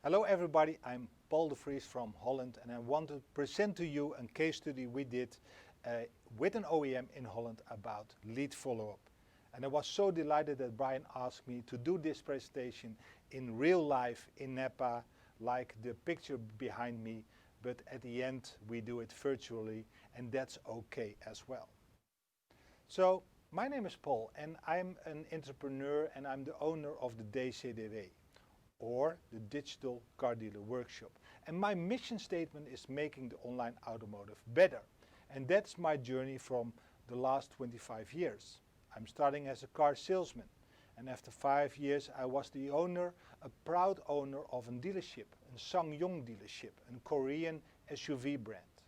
Hello everybody, I'm Paul de Vries from Holland and I want to present to you a case study we did with an OEM in Holland about lead follow-up. And I was so delighted that Brian asked me to do this presentation in real life in Napa, like the picture behind me, but at the end we do it virtually and that's okay as well. So my name is Paul and I'm an entrepreneur and I'm the owner of the DCDW, or the Digital Car Dealer Workshop. And my mission statement is making the online automotive better. And that's my journey from the last 25 years. I'm starting as a car salesman. And after 5 years I was the owner, a proud owner of a dealership, a SsangYong dealership, a Korean SUV brand.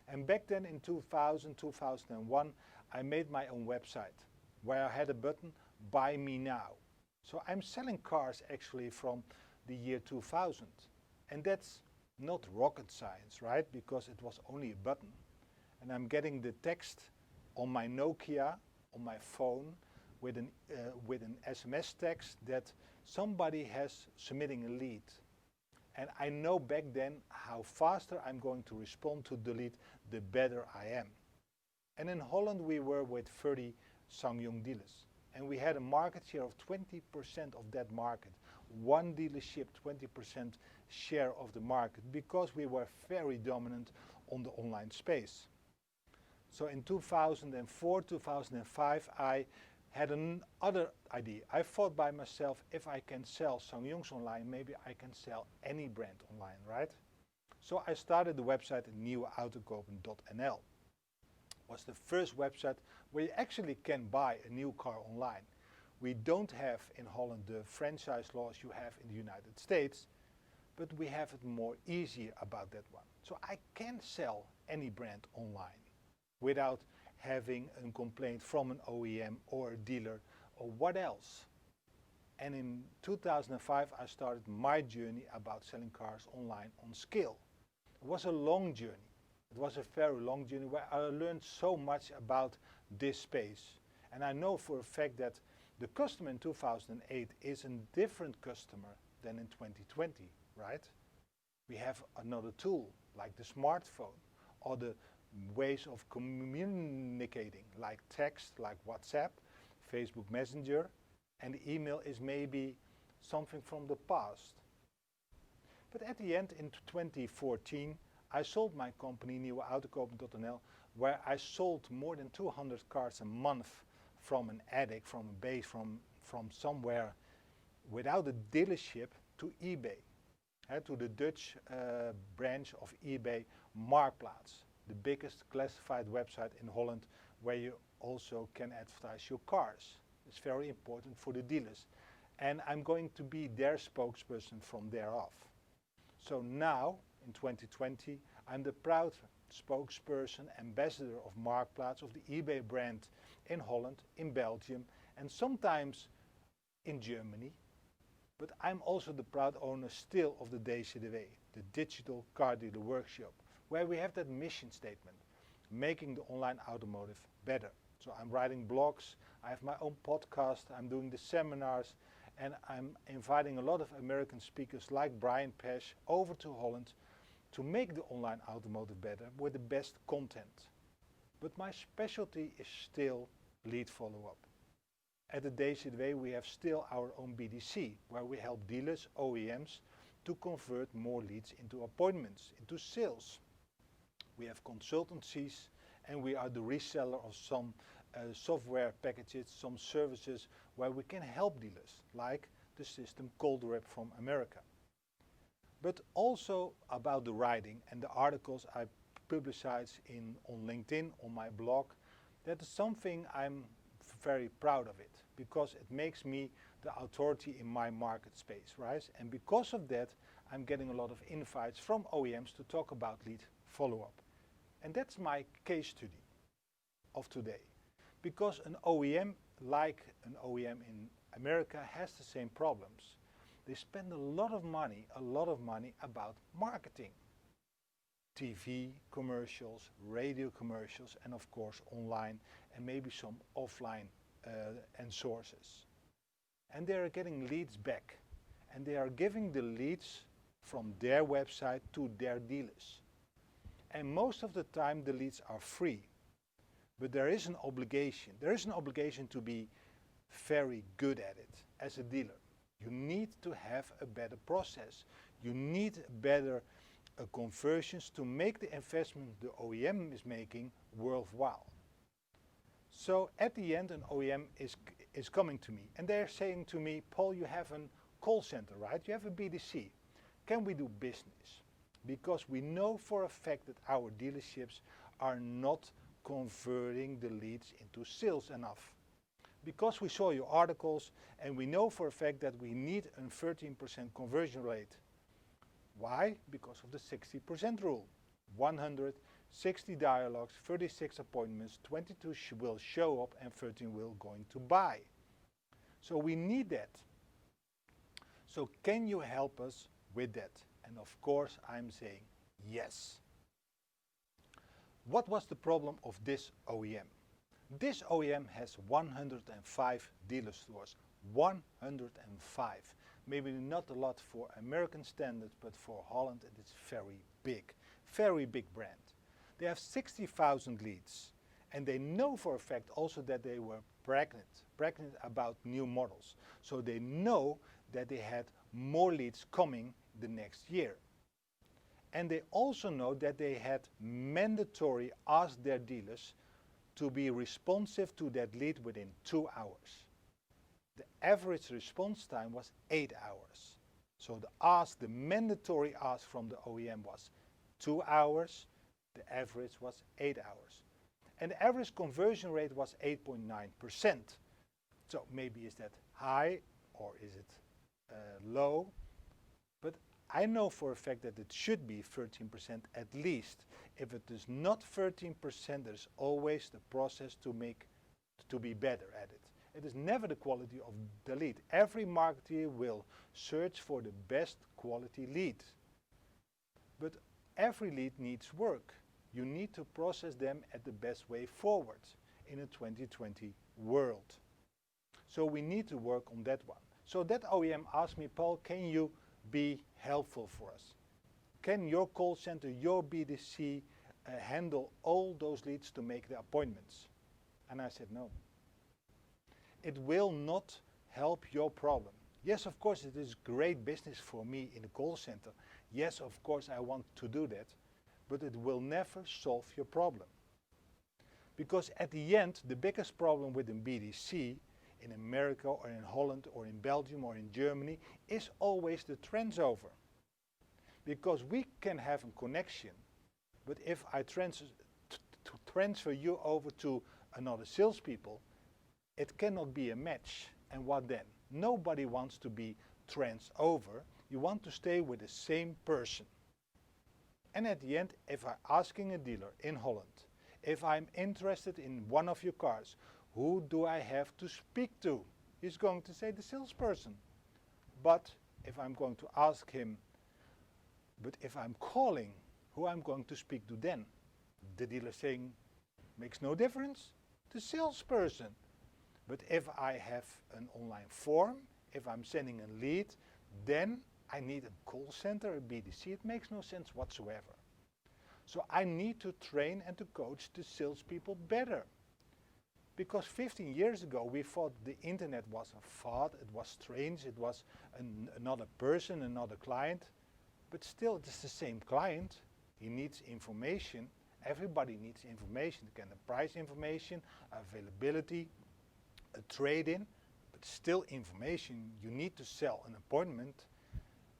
And back then in 2000, 2001, I made my own website where I had a button, Buy Me Now. So I'm selling cars actually from the year 2000. And that's not rocket science, right? Because it was only a button. And I'm getting the text on my Nokia, on my phone, with an SMS text that somebody has submitting a lead. And I know back then how faster I'm going to respond to the lead, the better I am. And in Holland we were with 30 SsangYong dealers. And we had a market share of 20% of that market. One dealership, 20% share of the market, because we were very dominant on the online space. So in 2004, 2005, I had another idea. I thought by myself, if I can sell SsangYongs online, maybe I can sell any brand online, right? So I started the website nieuweautokopen.nl. Was the first website where you actually can buy a new car online. We don't have in Holland the franchise laws you have in the United States, but we have it more easier about that one. So I can sell any brand online without having a complaint from an OEM or a dealer or what else. And in 2005 I started my journey about selling cars online on scale. It was a long journey. It was a very long journey where I learned so much about this space. And I know for a fact that the customer in 2008 is a different customer than in 2020, right? We have another tool like the smartphone or the ways of communicating like text, like WhatsApp, Facebook Messenger, and the email is maybe something from the past. But at the end in 2014, I sold my company nieuweautokopen.nl, where I sold more than 200 cars a month from an attic, from a base, from somewhere without a dealership to eBay, to the Dutch branch of eBay, Marktplaats, the biggest classified website in Holland where you also can advertise your cars. It's very important for the dealers. And I'm going to be their spokesperson from there off. So now, in 2020, I'm the proud spokesperson, ambassador of Marktplaats, of the eBay brand in Holland, in Belgium, and sometimes in Germany. But I'm also the proud owner still of the DCDW, the Digital Car Dealer Workshop, where we have that mission statement, making the online automotive better. So I'm writing blogs, I have my own podcast, I'm doing the seminars, and I'm inviting a lot of American speakers like Brian Pesh over to Holland to make the online automotive better with the best content. But my specialty is still lead follow-up. At the DCDW we have still our own BDC, where we help dealers, OEMs, to convert more leads into appointments, into sales. We have consultancies and we are the reseller of some software packages, some services where we can help dealers, like the system ColdRep from America. But also about the writing and the articles I publicize on LinkedIn, on my blog. That is something I'm very proud of it, because it makes me the authority in my market space, right? And because of that, I'm getting a lot of invites from OEMs to talk about lead follow-up. And that's my case study of today. Because an OEM, like an OEM in America, has the same problems. They spend a lot of money about marketing. TV commercials, radio commercials, and of course online, and maybe some offline and sources. And they are getting leads back. And they are giving the leads from their website to their dealers. And most of the time the leads are free. But there is an obligation. There is an obligation to be very good at it as a dealer. You need to have a better process. You need better conversions to make the investment the OEM is making worthwhile. So at the end, an OEM is coming to me and they're saying to me, Paul, you have a call center, right? You have a BDC. Can we do business? Because we know for a fact that our dealerships are not converting the leads into sales enough. Because we saw your articles and we know for a fact that we need a 13% conversion rate. Why? Because of the 60% rule. 160 dialogues, 36 appointments, 22 will show up and 13 will going to buy. So we need that. So can you help us with that? And of course I'm saying yes. What was the problem of this OEM? This OEM has 105 dealer stores. 105. Maybe not a lot for American standards, but for Holland it is very big brand. They have 60,000 leads and they know for a fact also that they were pregnant about new models. So they know that they had more leads coming the next year. And they also know that they had mandatory asked their dealers to be responsive to that lead within 2 hours. The average response time was 8 hours. So the mandatory ask from the OEM was 2 hours, the average was 8 hours. And the average conversion rate was 8.9%. So maybe is that high or is it low? But I know for a fact that it should be 13% at least. If it is not 13%, there's always the process to be better at it. It is never the quality of the lead. Every marketer will search for the best quality lead. But every lead needs work. You need to process them at the best way forward in a 2020 world. So we need to work on that one. So that OEM asked me, Paul, can you be helpful for us? Can your call center, your BDC, handle all those leads to make the appointments? And I said, no. It will not help your problem. Yes, of course, it is great business for me in the call center. Yes, of course, I want to do that. But it will never solve your problem. Because at the end, the biggest problem with a BDC in America or in Holland or in Belgium or in Germany is always the transfer. Because we can have a connection, but if I transfer you over to another salespeople, it cannot be a match. And what then? Nobody wants to be transferred over. You want to stay with the same person. And at the end, if I'm asking a dealer in Holland, if I'm interested in one of your cars, who do I have to speak to? He's going to say the salesperson. But if I'm going to ask him, but if I'm calling, who I'm going to speak to then? The dealer saying, makes no difference, the salesperson. But if I have an online form, if I'm sending a lead, then I need a call center, a BDC. It makes no sense whatsoever. So I need to train and to coach the salespeople better. Because 15 years ago we thought the internet was a fad, it was strange, it was another person, another client. But still it is the same client. He needs information. Everybody needs information. Again, the price information, availability, a trade-in, but still information. You need to sell an appointment.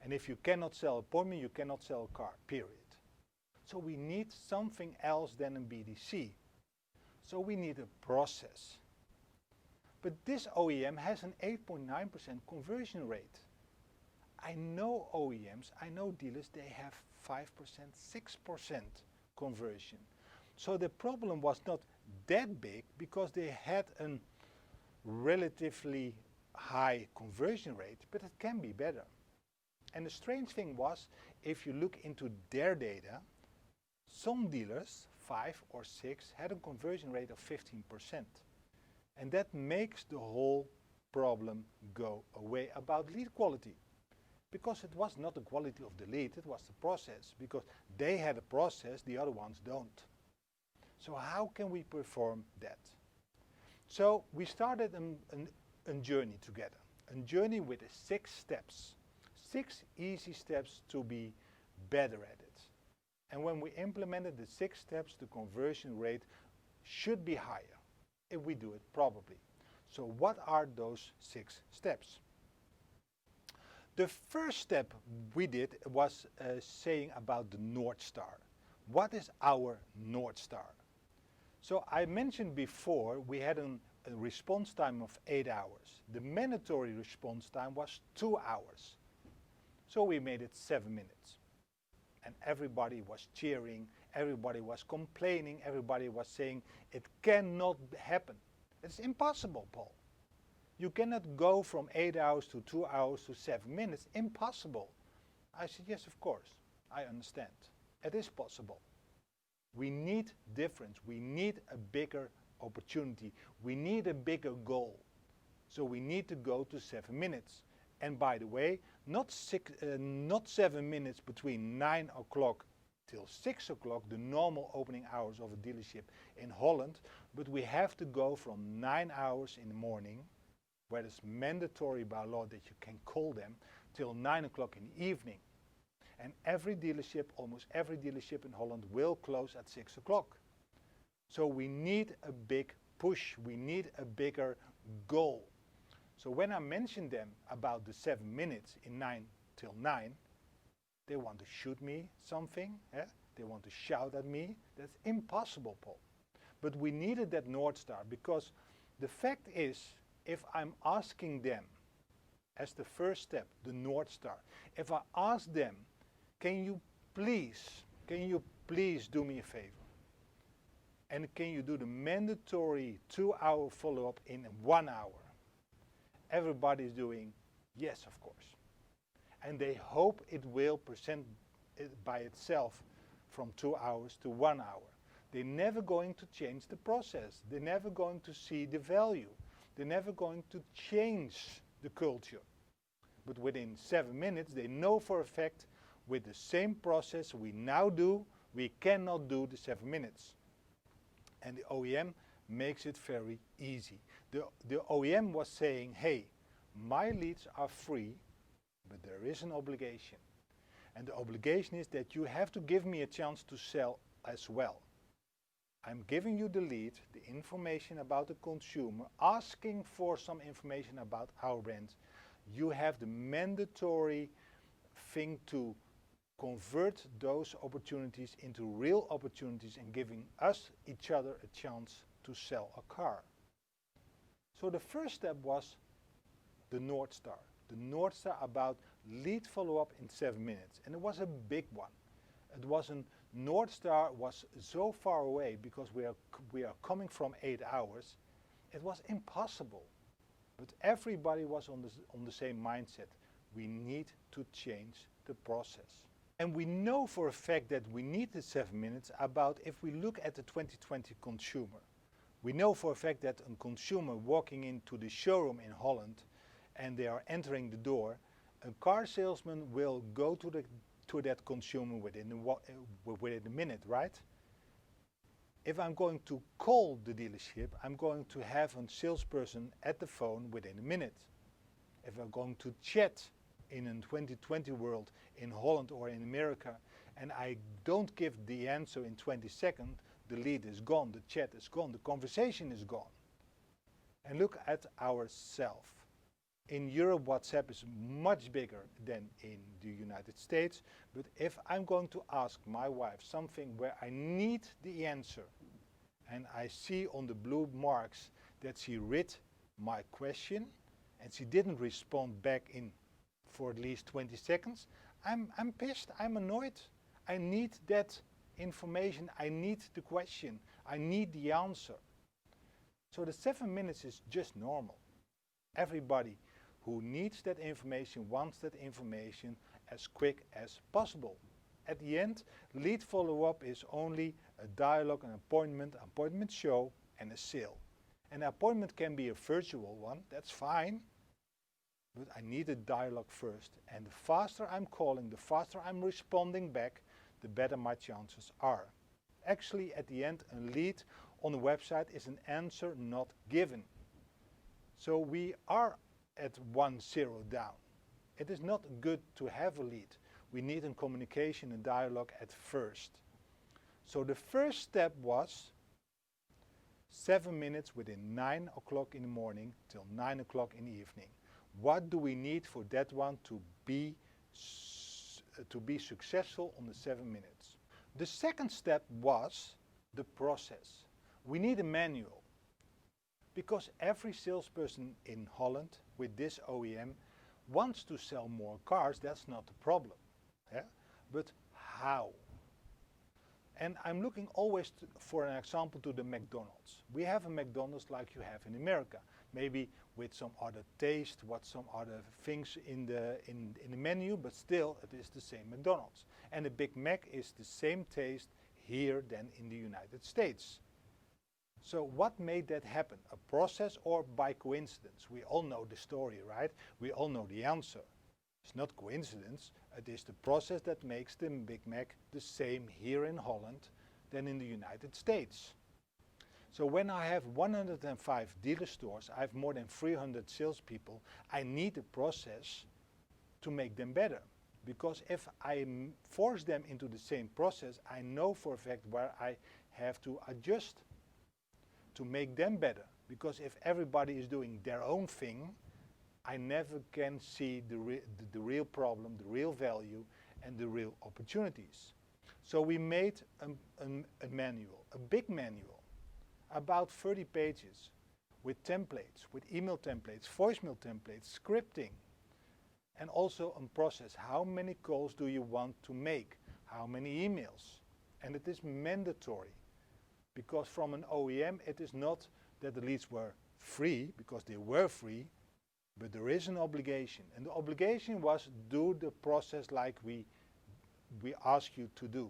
And if you cannot sell an appointment, you cannot sell a car, period. So we need something else than a BDC. So we need a process. But this OEM has an 8.9% conversion rate. I know OEMs, I know dealers, they have 5%, 6% conversion. So the problem was not that big because they had a relatively high conversion rate, but it can be better. And the strange thing was, if you look into their data, some dealers, 5 or 6, had a conversion rate of 15%. And that makes the whole problem go away about lead quality. Because it was not the quality of the lead, it was the process. Because they had a process, the other ones don't. So how can we perform that? So we started a journey together. A journey with 6 steps. 6 easy steps to be better at it. And when we implemented the 6 steps, the conversion rate should be higher if we do it properly. So what are those 6 steps? The first step we did was saying about the North Star. What is our North Star? So I mentioned before we had a response time of 8 hours. The mandatory response time was 2 hours. So we made it 7 minutes. And everybody was cheering, everybody was complaining, everybody was saying it cannot happen. It's impossible, Paul. You cannot go from 8 hours to 2 hours to 7 minutes. Impossible. I said, yes, of course. I understand. It is possible. We need difference. We need a bigger opportunity. We need a bigger goal. So we need to go to 7 minutes. And by the way, not 7 minutes between 9 o'clock till 6 o'clock, the normal opening hours of a dealership in Holland, but we have to go from 9 hours in the morning, where it's mandatory by law that you can call them, till 9 o'clock in the evening. And every dealership, almost every dealership in Holland will close at 6 o'clock. So we need a big push, we need a bigger goal. So when I mentioned them about the 7 minutes in 9 till 9, they want to shoot me something, they want to shout at me. That's impossible, Paul. But we needed that North Star because the fact is, if I'm asking them as the first step, the North Star, if I ask them, can you please do me a favor? And can you do the mandatory 2-hour follow-up in 1 hour? Everybody's doing, yes, of course. And they hope it will present it by itself from 2 hours to 1 hour. They're never going to change the process. They're never going to see the value. They're never going to change the culture. But within 7 minutes, they know for a fact with the same process we now do, we cannot do the 7 minutes. And the OEM makes it very easy. The OEM was saying, hey, my leads are free, but there is an obligation. And the obligation is that you have to give me a chance to sell as well. I'm giving you the lead, the information about the consumer, asking for some information about our brand. You have the mandatory thing to convert those opportunities into real opportunities and giving us, each other, a chance to sell a car. So the first step was the North Star. The North Star about lead follow-up in 7 minutes. And it was a big one. It wasn't, North Star was so far away because we are coming from 8 hours. It was impossible. But everybody was on the same mindset. We need to change the process. And we know for a fact that we need the 7 minutes about if we look at the 2020 consumer. We know for a fact that a consumer walking into the showroom in Holland and they are entering the door, a car salesman will go to that consumer within a minute, right? If I'm going to call the dealership, I'm going to have a salesperson at the phone within a minute. If I'm going to chat in a 2020 world in Holland or in America and I don't give the answer in 20 seconds, the lead is gone, the chat is gone, the conversation is gone. And look at ourselves. In Europe, WhatsApp is much bigger than in the United States. But if I'm going to ask my wife something where I need the answer, and I see on the blue marks that she read my question, and she didn't respond back in for at least 20 seconds, I'm pissed, I'm annoyed. I need that information, I need the question, I need the answer. So the 7 minutes is just normal. Everybody who needs that information wants that information as quick as possible. At the end, lead follow-up is only a dialogue, an appointment show, and a sale. An appointment can be a virtual one, that's fine. but I need a dialogue first. And the faster I'm calling, the faster I'm responding back, the better my chances are. Actually, at the end, a lead on a website is an answer not given. So we are at 1-0 down. It is not good to have a lead. We need a communication and dialogue at first. So the first step was 7 minutes within 9 o'clock in the morning till 9 o'clock in the evening. What do we need for that one to be successful on the 7 minutes? The second step was the process. We need a manual, because every salesperson in Holland with this OEM wants to sell more cars. That's not the problem. Yeah? But how? And I'm looking always for an example to the McDonald's. We have a McDonald's like you have in America, maybe with some other taste, some other things in the menu, but still it is the same McDonald's. And the Big Mac is the same taste here than in the United States. So what made that happen? A process or by coincidence? We all know the story, right? We all know the answer. It's not coincidence, it is the process that makes the Big Mac the same here in Holland than in the United States. So when I have 105 dealer stores, I have more than 300 salespeople, I need a process to make them better. Because if I force them into the same process, I know for a fact where I have to adjust to make them better. Because if everybody is doing their own thing, I never can see the real problem, the real value, and the real opportunities. So we made a manual, a big manual, about 30 pages, with templates, with email templates, voicemail templates, scripting, and also a process. How many calls do you want to make? How many emails? And it is mandatory, because from an OEM it is not that the leads were free, because they were free, but there is an obligation. And the obligation was do the process like we ask you to do.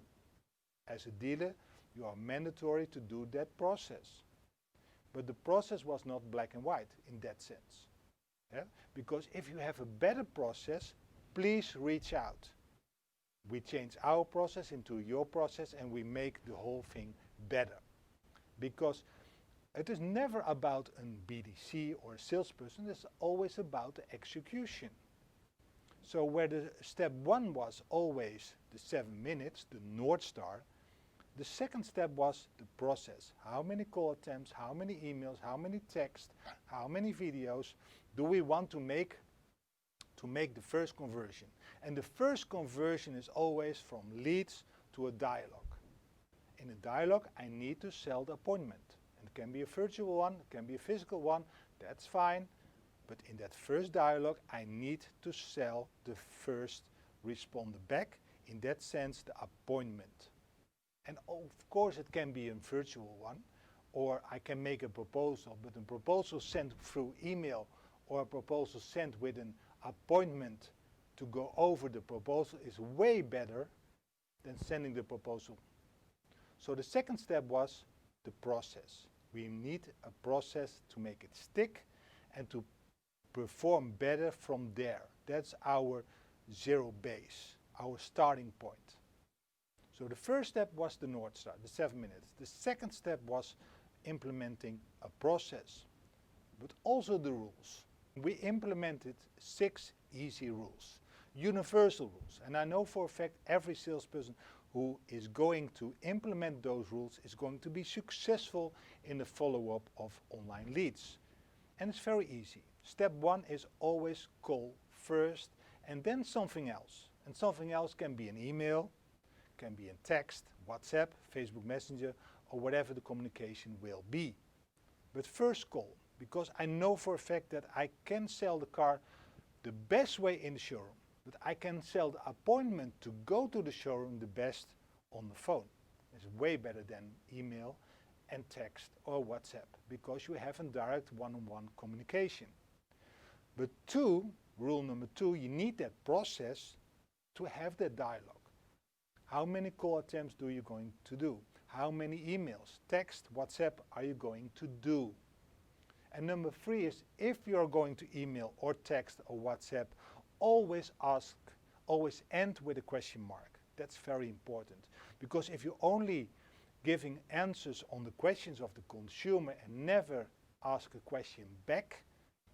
As a dealer, you are mandatory to do that process. But the process was not black and white in that sense. Yeah? Because if you have a better process, please reach out. We change our process into your process and we make the whole thing better. Because it is never about a BDC or a salesperson, it's always about the execution. So where the step 1 was always the 7 minutes, the North Star, the second step was the process. How many call attempts, how many emails, how many texts, how many videos do we want to make the first conversion? And the first conversion is always from leads to a dialogue. In a dialogue, I need to sell the appointment. It can be a virtual one, it can be a physical one, that's fine. But in that first dialogue, I need to sell the first responder back, in that sense, the appointment. And of course it can be a virtual one, or I can make a proposal, but a proposal sent through email or a proposal sent with an appointment to go over the proposal is way better than sending the proposal. So the second step was the process. We need a process to make it stick and to perform better from there. That's our zero base, our starting point. So the first step was the North Star, the 7 minutes. The second step was implementing a process, but also the rules. We implemented 6 easy rules, universal rules. And I know for a fact every salesperson who is going to implement those rules is going to be successful in the follow-up of online leads. And it's very easy. Step 1 is always call first and then something else. And something else can be an email, can be in text, WhatsApp, Facebook Messenger, or whatever the communication will be. But first call, because I know for a fact that I can sell the car the best way in the showroom, but I can sell the appointment to go to the showroom the best on the phone. It's way better than email and text or WhatsApp, because you have a direct one-on-one communication. But 2, rule number 2, you need that process to have that dialogue. How many call attempts do you going to do? How many emails, text, WhatsApp are you going to do? And number 3 is, if you're going to email or text or WhatsApp, always end with a question mark. That's very important, because if you're only giving answers on the questions of the consumer and never ask a question back,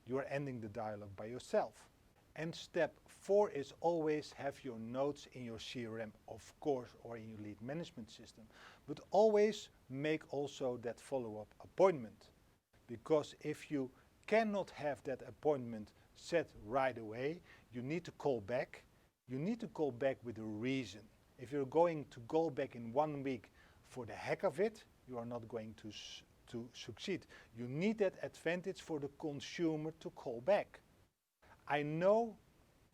you're ending the dialogue by yourself. And step 4 is always have your notes in your CRM, of course, or in your lead management system. But always make also that follow-up appointment. Because if you cannot have that appointment set right away, you need to call back. You need to call back with a reason. If you're going to call back in 1 week for the heck of it, you are not going to succeed. You need that advantage for the consumer to call back. I know,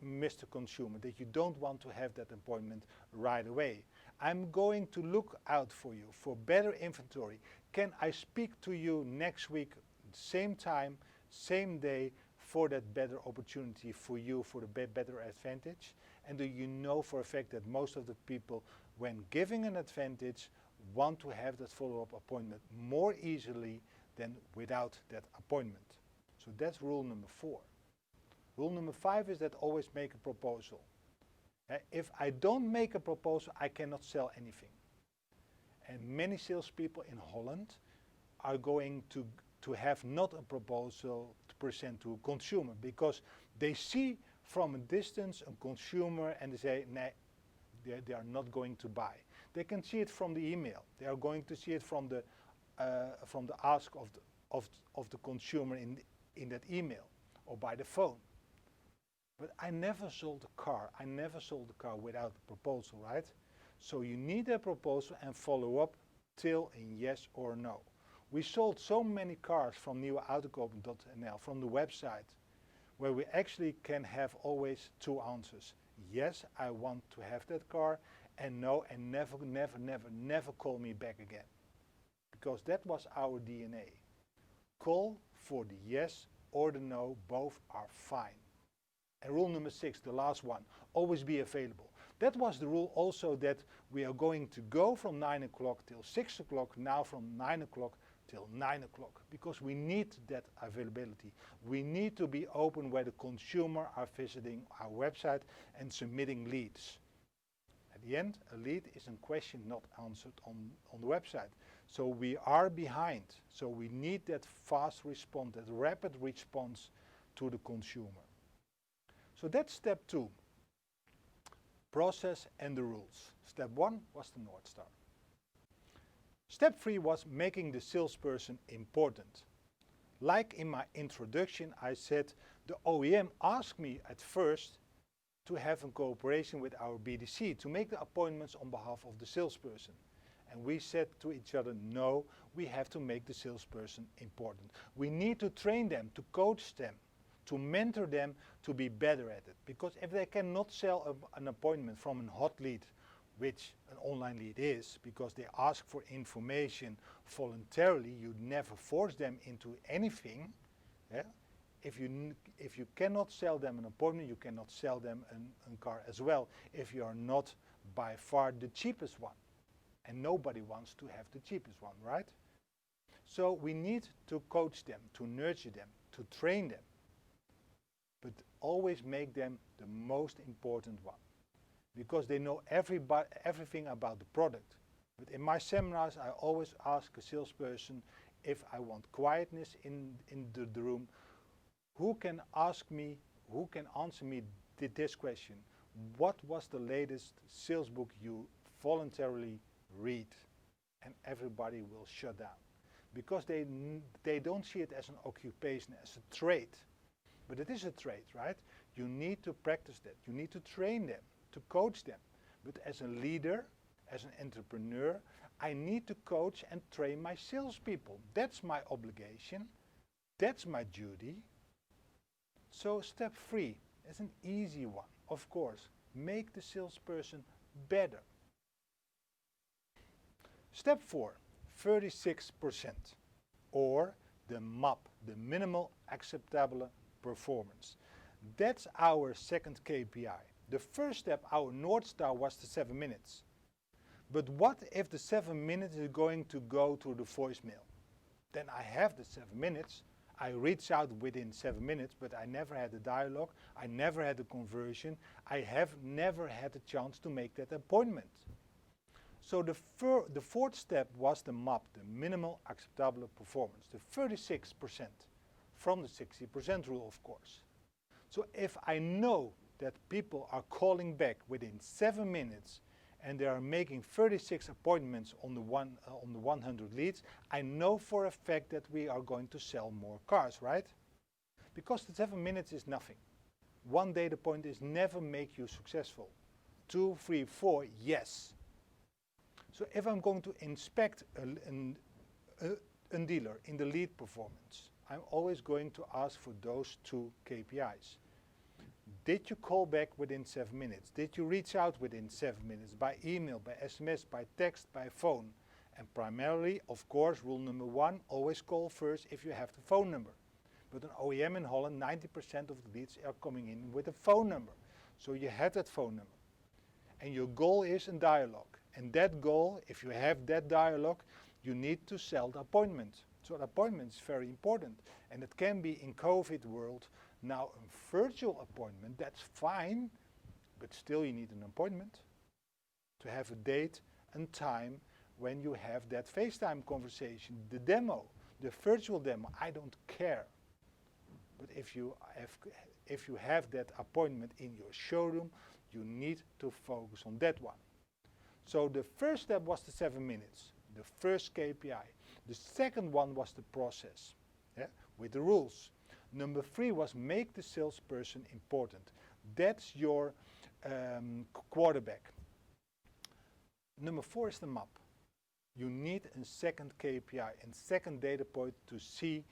Mr. Consumer, that you don't want to have that appointment right away. I'm going to look out for you for better inventory. Can I speak to you next week, same time, same day, for that better opportunity for you, for the better advantage? And do you know for a fact that most of the people, when giving an advantage, want to have that follow-up appointment more easily than without that appointment? So that's rule number 4. Rule number 5 is that always make a proposal. If I don't make a proposal, I cannot sell anything. And many salespeople in Holland are going to have not a proposal to present to a consumer, because they see from a distance a consumer and they say, nah, they are not going to buy. They can see it from the email. They are going to see it from the ask of the consumer in that email or by the phone. But I never sold a car. I never sold a car without a proposal, right? So you need a proposal and follow up till a yes or no. We sold so many cars from nieuweautokopen.nl, from the website, where we actually can have always 2 answers. Yes, I want to have that car, and no, and never, never, never, never call me back again. Because that was our DNA. Call for the yes or the no, both are fine. And rule number 6, the last one, always be available. That was the rule also that we are going to go from 9 o'clock till 6 o'clock, now from 9 o'clock till 9 o'clock, because we need that availability. We need to be open where the consumer are visiting our website and submitting leads. At the end, a lead is a question not answered on the website. So we are behind. So we need that fast response, that rapid response to the consumer. So that's step 2. Process and the rules. Step 1 was the North Star. Step 3 was making the salesperson important. Like in my introduction, I said the OEM asked me at first to have a cooperation with our BDC to make the appointments on behalf of the salesperson. And we said to each other, no, we have to make the salesperson important. We need to train them, to coach them, to mentor them to be better at it. Because if they cannot sell an appointment from a hot lead, which an online lead is, because they ask for information voluntarily, you never force them into anything. Yeah? If you cannot sell them an appointment, you cannot sell them a car as well, if you are not by far the cheapest one. And nobody wants to have the cheapest one, right? So we need to coach them, to nurture them, to train them. But always make them the most important one. Because they know everything about the product. But in my seminars, I always ask a salesperson if I want quietness in the room. Who can answer me this question? What was the latest sales book you voluntarily read? And everybody will shut down. Because they don't see it as an occupation, as a trade. But it is a trade, right? You need to practice that. You need to train them, to coach them. But as a leader, as an entrepreneur, I need to coach and train my salespeople. That's my obligation. That's my duty. So step 3 is an easy one, of course. Make the salesperson better. Step 4, 36%. Or the MAP, the minimal acceptable performance. That's our second KPI. The first step, our North Star, was the 7 minutes. But what if the 7 minutes is going to go to the voicemail? Then I have the 7 minutes. I reach out within 7 minutes, but I never had a dialogue, I never had a conversion, I have never had a chance to make that appointment. So the fourth step was the MAP, the minimal acceptable performance, the 36% from the 60% rule, of course. So if I know that people are calling back within 7 minutes and they are making 36 appointments on the 100 leads, I know for a fact that we are going to sell more cars, right? Because the 7 minutes is nothing. One data point is never make you successful. 2, 3, 4, yes. So if I'm going to inspect a dealer in the lead performance, I'm always going to ask for those 2 KPIs. Did you call back within 7 minutes? Did you reach out within 7 minutes by email, by SMS, by text, by phone? And primarily, of course, rule number 1, always call first if you have the phone number. But an OEM in Holland, 90% of the leads are coming in with a phone number. So you have that phone number. And your goal is a dialogue. And that goal, if you have that dialogue, you need to sell the appointment. So the appointment is very important. And it can be in COVID world, now a virtual appointment, that's fine, but still you need an appointment to have a date and time when you have that FaceTime conversation, the demo, the virtual demo, I don't care. But if you have that appointment in your showroom, you need to focus on that one. So the first step was the 7 minutes, the first KPI. The second one was the process, with the rules. Number 3 was make the salesperson important. That's your quarterback. Number 4 is the map. You need a second KPI and second data point to see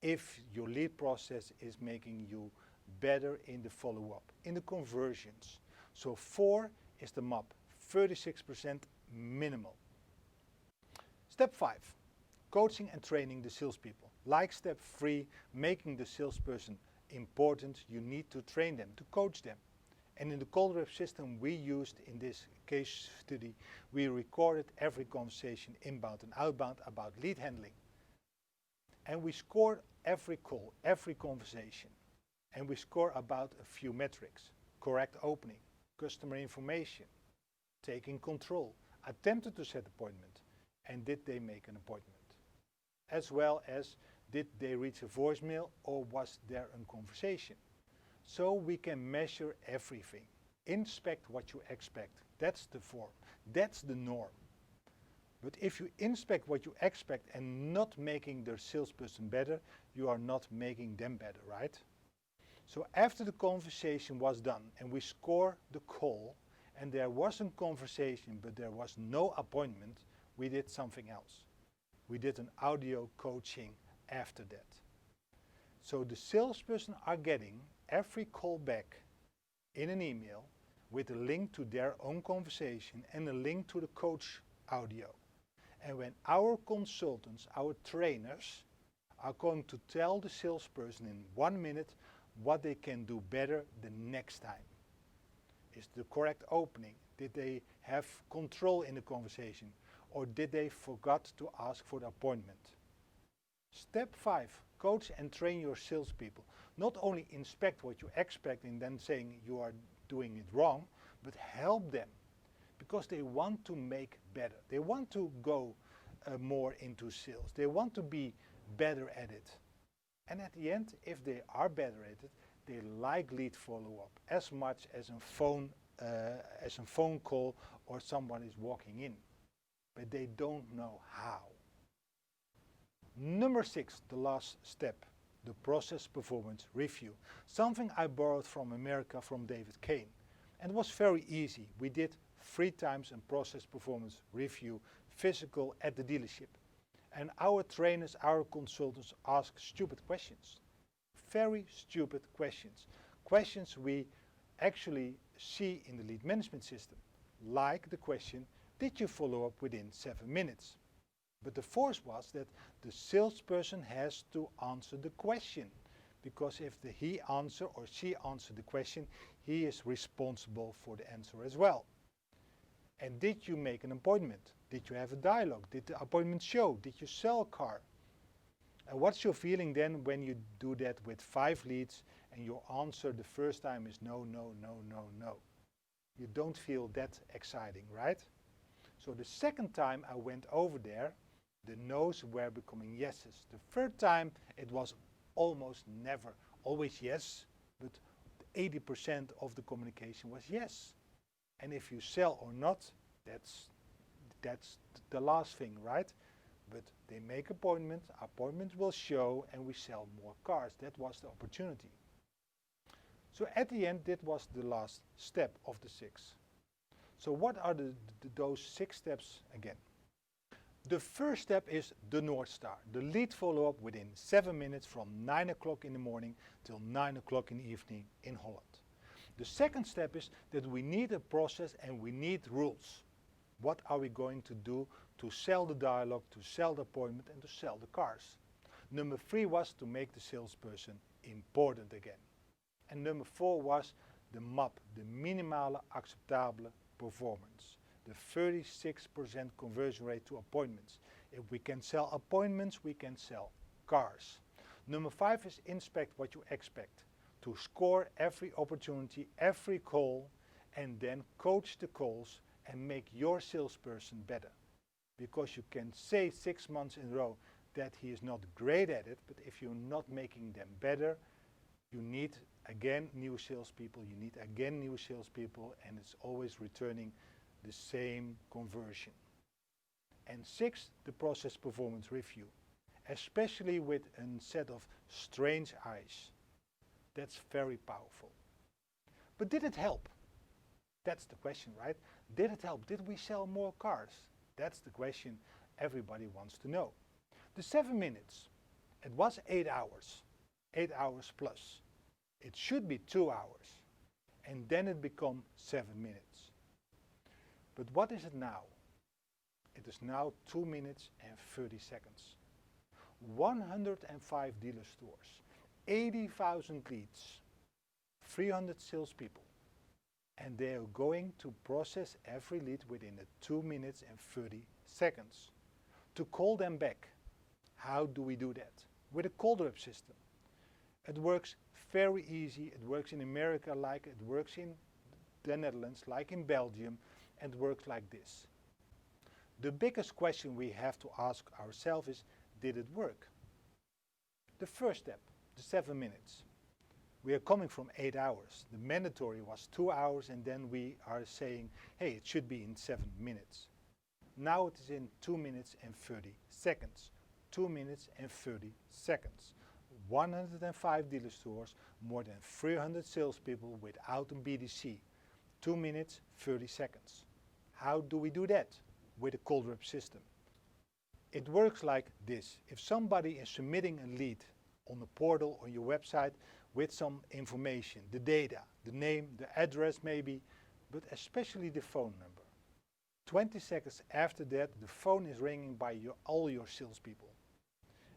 if your lead process is making you better in the follow-up, in the conversions. So 4 is the map, 36% minimal. Step 5, coaching and training the salespeople. Like step 3, making the salesperson important, you need to train them, to coach them. And in the call rep system we used in this case study, we recorded every conversation inbound and outbound about lead handling. And we scored every call, every conversation. And we score about a few metrics: correct opening, customer information, taking control, attempted to set appointment, and did they make an appointment? As well as did they reach a voicemail or was there a conversation? So we can measure everything. Inspect what you expect. That's the form. That's the norm. But if you inspect what you expect and not making the salesperson better, you are not making them better, right? So after the conversation was done and we score the call and there was a conversation but there was no appointment, we did something else. We did an audio coaching after that. So the salesperson are getting every call back in an email with a link to their own conversation and a link to the coach audio. And when our consultants, our trainers, are going to tell the salesperson in 1 minute what they can do better the next time. Is the correct opening? Did they have control in the conversation? Or did they forget to ask for the appointment? Step 5, coach and train your salespeople. Not only inspect what you expect and then saying you are doing it wrong, but help them. Because they want to make better. They want to go more into sales. They want to be better at it. And at the end, if they are better at it, they like lead follow-up as much as a phone call or someone is walking in. But they don't know how. Number 6, the last step, the process performance review. Something I borrowed from America from David Kane. And it was very easy. We did 3 times a process performance review, physical at the dealership. And our trainers, our consultants ask stupid questions. Very stupid questions. Questions we actually see in the lead management system. Like the question, did you follow up within 7 minutes? But the force was that the salesperson has to answer the question. Because if he answer or she answer the question, he is responsible for the answer as well. And did you make an appointment? Did you have a dialogue? Did the appointment show? Did you sell a car? And what's your feeling then when you do that with 5 leads and your answer the first time is no, no, no, no, no? You don't feel that exciting, right? So the second time I went over there, the no's were becoming yeses. The third time it was almost never, always yes, but 80% of the communication was yes. And if you sell or not, that's the last thing, right? But they make appointments will show, and we sell more cars. That was the opportunity. So at the end, that was the last step of the 6. So what are those 6 steps again? The first step is the North Star, the lead follow-up within 7 minutes from 9 o'clock in the morning till 9 o'clock in the evening in Holland. The second step is that we need a process and we need rules. What are we going to do to sell the dialogue, to sell the appointment, and to sell the cars? Number 3 was to make the salesperson important again. And number 4 was the MAP, the minimale acceptabele performance. The 36% conversion rate to appointments. If we can sell appointments, we can sell cars. Number 5 is inspect what you expect. To score every opportunity, every call, and then coach the calls and make your salesperson better. Because you can say 6 months in a row that he is not great at it, but if you're not making them better, you need again new salespeople, you need again new salespeople, and it's always returning the same conversion. And 6, the process performance review, especially with a set of strange eyes. That's very powerful. But did it help? That's the question, right? Did it help? Did we sell more cars? That's the question everybody wants to know. The 7 minutes, it was 8 hours, 8 hours plus. It should be 2 hours, and then it become 7 minutes. But what is it now? It is now 2 minutes and 30 seconds. 105 dealer stores, 80,000 leads, 300 salespeople, and they are going to process every lead within 2 minutes and 30 seconds. To call them back, how do we do that? With a call rep system. It works very easy. It works in America like it works in the Netherlands, like in Belgium, and works like this. The biggest question we have to ask ourselves is, did it work? The first step, the 7 minutes. We are coming from 8 hours. The mandatory was 2 hours, and then we are saying, hey, it should be in 7 minutes. Now it is in 2 minutes and 30 seconds. 2 minutes and 30 seconds. 105 dealer stores, more than 300 salespeople without a BDC. 2 minutes, 30 seconds. How do we do that? With a call rep system. It works like this. If somebody is submitting a lead on a portal on your website with some information, the data, the name, the address maybe, but especially the phone number. 20 seconds after that, the phone is ringing by all your salespeople.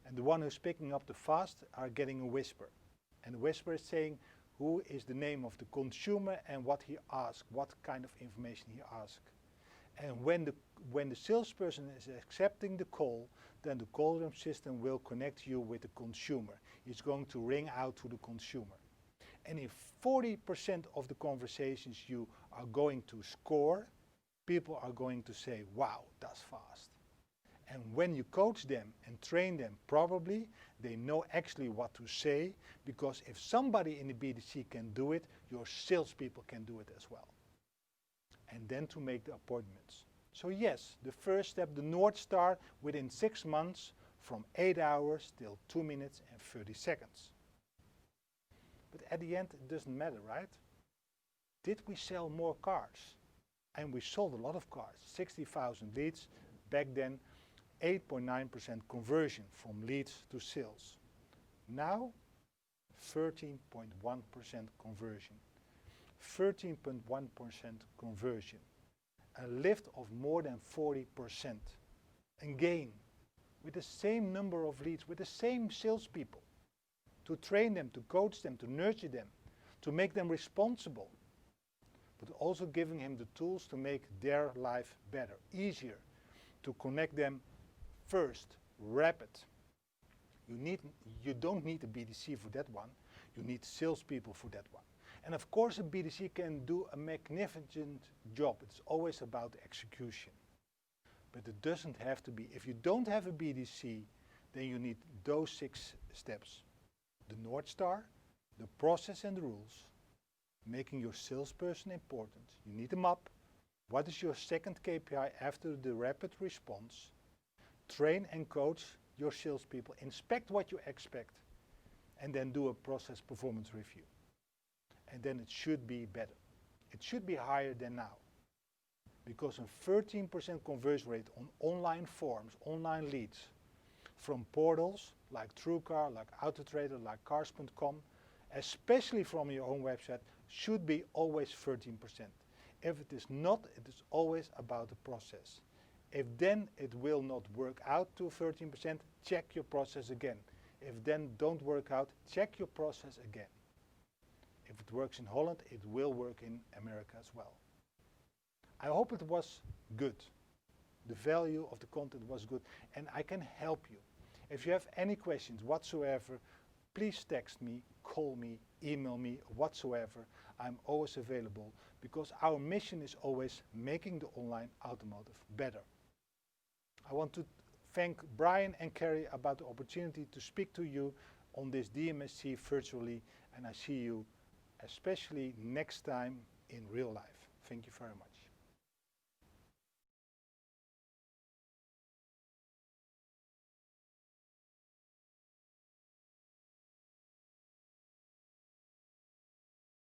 And the one who's picking up the fast are getting a whisper. And the whisper is saying who is the name of the consumer and what he asked, what kind of information he asked. And when the salesperson is accepting the call, then the call room system will connect you with the consumer. It's going to ring out to the consumer. And if 40% of the conversations you are going to score, people are going to say, wow, that's fast. And when you coach them and train them properly, they know actually what to say, because if somebody in the BDC can do it, your salespeople can do it as well. And then to make the appointments. So yes, the first step, the North Star, within 6 months, from 8 hours till 2 minutes and 30 seconds. But at the end, it doesn't matter, right? Did we sell more cars? And we sold a lot of cars, 60,000 leads. Back then, 8.9% conversion from leads to sales. Now, 13.1% conversion. 13.1% conversion. A lift of more than 40%. Again, with the same number of leads, with the same salespeople. To train them, to coach them, to nurture them, to make them responsible. But also giving him the tools to make their life better, easier. To connect them first, rapid. You don't need a BDC for that one. You need salespeople for that one. And of course a BDC can do a magnificent job. It's always about execution. But it doesn't have to be. If you don't have a BDC, then you need those 6 steps. The North Star, the process and the rules, making your salesperson important. You need them up. What is your second KPI after the rapid response? Train and coach your salespeople, inspect what you expect, and then do a process performance review. And then it should be better. It should be higher than now. Because a 13% conversion rate on online forms, online leads, from portals like TrueCar, like AutoTrader, like Cars.com, especially from your own website, should be always 13%. If it is not, it is always about the process. If then it will not work out to 13%, check your process again. If then don't work out, check your process again. If it works in Holland, it will work in America as well. I hope it was good. The value of the content was good and I can help you. If you have any questions whatsoever, please text me, call me, email me, whatsoever. I'm always available because our mission is always making the online automotive better. I want to thank Brian and Carrie about the opportunity to speak to you on this DMSC virtually, and I see you especially next time in real life. Thank you very much.